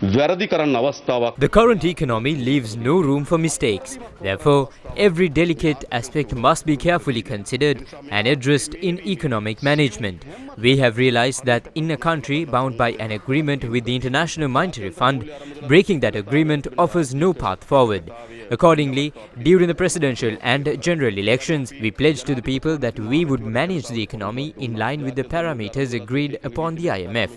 The current economy leaves no room for mistakes. Therefore, every delicate aspect must be carefully considered and addressed in economic management. We have realized that in a country bound by an agreement with the International Monetary Fund, breaking that agreement offers no path forward. Accordingly, during the presidential and general elections, we pledged to the people that we would manage the economy in line with the parameters agreed upon the IMF.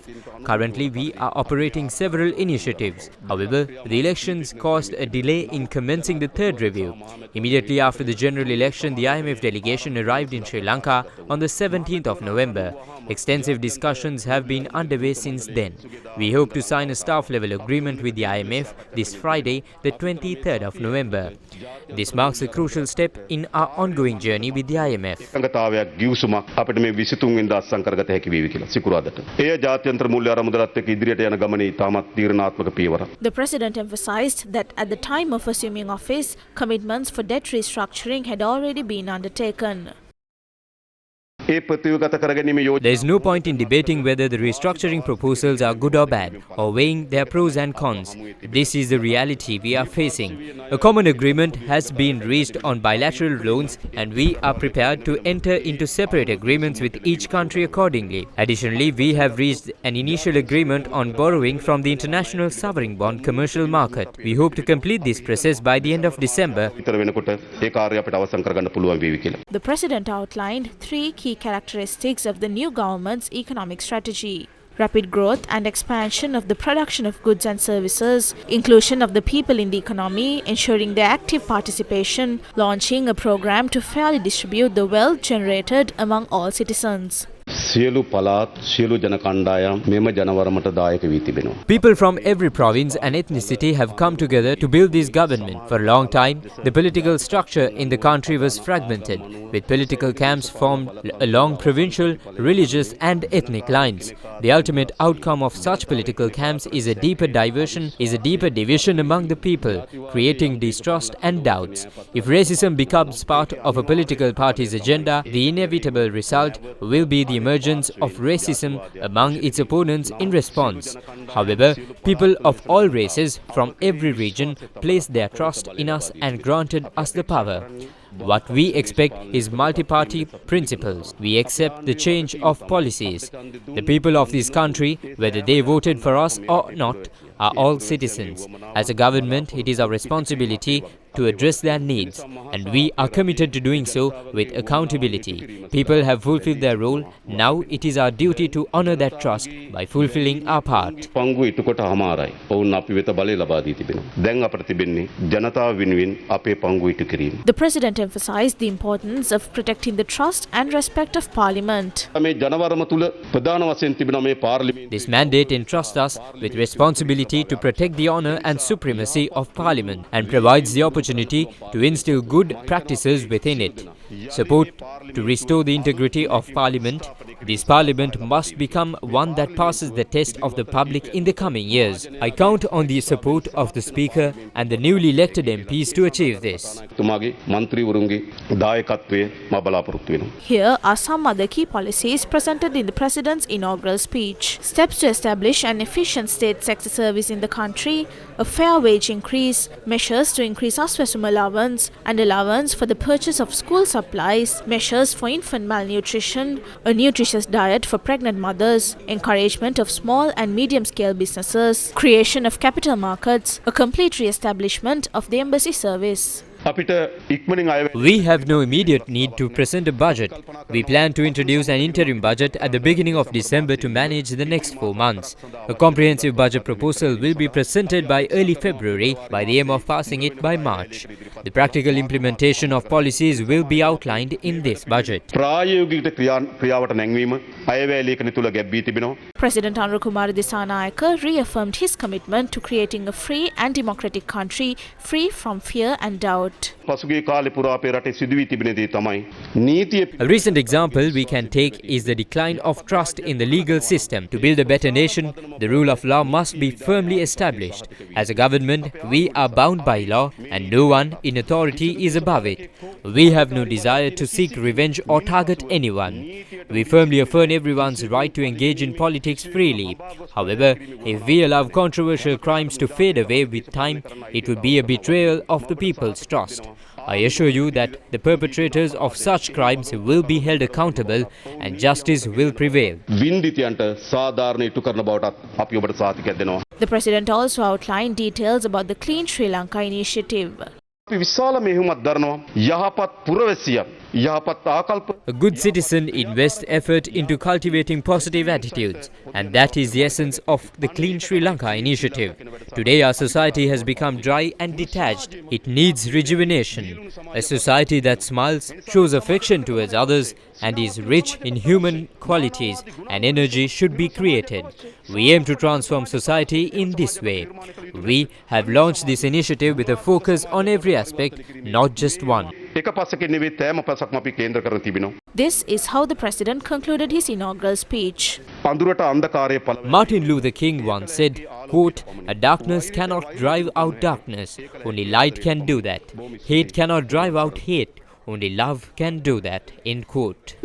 Currently, we are operating several initiatives. However, the elections caused a delay in commencing the third review. Immediately after the general election, the IMF delegation arrived in Sri Lanka on the 17th of November. Extensive discussions have been underway since then. We hope to sign a staff-level agreement with the IMF this Friday, the 23rd of November. This marks a crucial step in our ongoing journey with the IMF. The President emphasized that at the time of assuming office, commitments for debt restructuring had already been undertaken. There is no point in debating whether the restructuring proposals are good or bad, or weighing their pros and cons. This is the reality we are facing. A common agreement has been reached on bilateral loans, and we are prepared to enter into separate agreements with each country accordingly. Additionally, we have reached an initial agreement on borrowing from the international sovereign bond commercial market. We hope to complete this process by the end of December. The President outlined three key characteristics of the new government's economic strategy: rapid growth and expansion of the production of goods and services, inclusion of the people in the economy, ensuring their active participation, launching a program to fairly distribute the wealth generated among all citizens. People from every province and ethnicity have come together to build this government. For a long time, the political structure in the country was fragmented, with political camps formed along provincial, religious and ethnic lines. The ultimate outcome of such political camps is a deeper division among the people, creating distrust and doubts. If racism becomes part of a political party's agenda, the inevitable result will be the emergence of racism among its opponents in response. However, people of all races from every region placed their trust in us and granted us the power. What we expect is multi-party principles. We accept the change of policies. The people of this country, whether they voted for us or not, are all citizens. As a government, it is our responsibility to address their needs, and we are committed to doing so with accountability. People have fulfilled their role. Now it is our duty to honor that trust by fulfilling our part. The President emphasized the importance of protecting the trust and respect of Parliament. This mandate entrusts us with responsibility to protect the honor and supremacy of Parliament and provides the opportunity to instill good practices within it. Support to restore the integrity of Parliament. This Parliament must become one that passes the test of the public in the coming years. I count on the support of the Speaker and the newly elected MPs to achieve this. Here are some other key policies presented in the President's inaugural speech: steps to establish an efficient state sector service in the country, a fair wage increase, measures to increase Aswesum allowance and allowance for the purchase of school supplies, measures for infant malnutrition, a nutritious diet for pregnant mothers, encouragement of small and medium-scale businesses, creation of capital markets, a complete re-establishment of the embassy service. We have no immediate need to present a budget. We plan to introduce an interim budget at the beginning of December to manage the next 4 months. A comprehensive budget proposal will be presented by early February by the aim of passing it by March. The practical implementation of policies will be outlined in this budget. President Kumar Dissanayake reaffirmed his commitment to creating a free and democratic country free from fear and doubt. A recent example we can take is the decline of trust in the legal system. To build a better nation, the rule of law must be firmly established. As a government, we are bound by law and no one in authority is above it. We have no desire to seek revenge or target anyone. We firmly affirm everyone's right to engage in politics freely. However, if we allow controversial crimes to fade away with time, it would be a betrayal of the people's trust. I assure you that the perpetrators of such crimes will be held accountable and justice will prevail. The president also outlined details about the Clean Sri Lanka initiative. A good citizen invests effort into cultivating positive attitudes, and that is the essence of the Clean Sri Lanka initiative. Today our society has become dry and detached. It needs rejuvenation. A society that smiles, shows affection towards others, and is rich in human qualities and energy should be created. We aim to transform society in this way. We have launched this initiative with a focus on every aspect, not just one. This is how the president concluded his inaugural speech. Martin Luther King once said, quote, "A darkness cannot drive out darkness, only light can do that. Hate cannot drive out hate, only love can do that," end quote.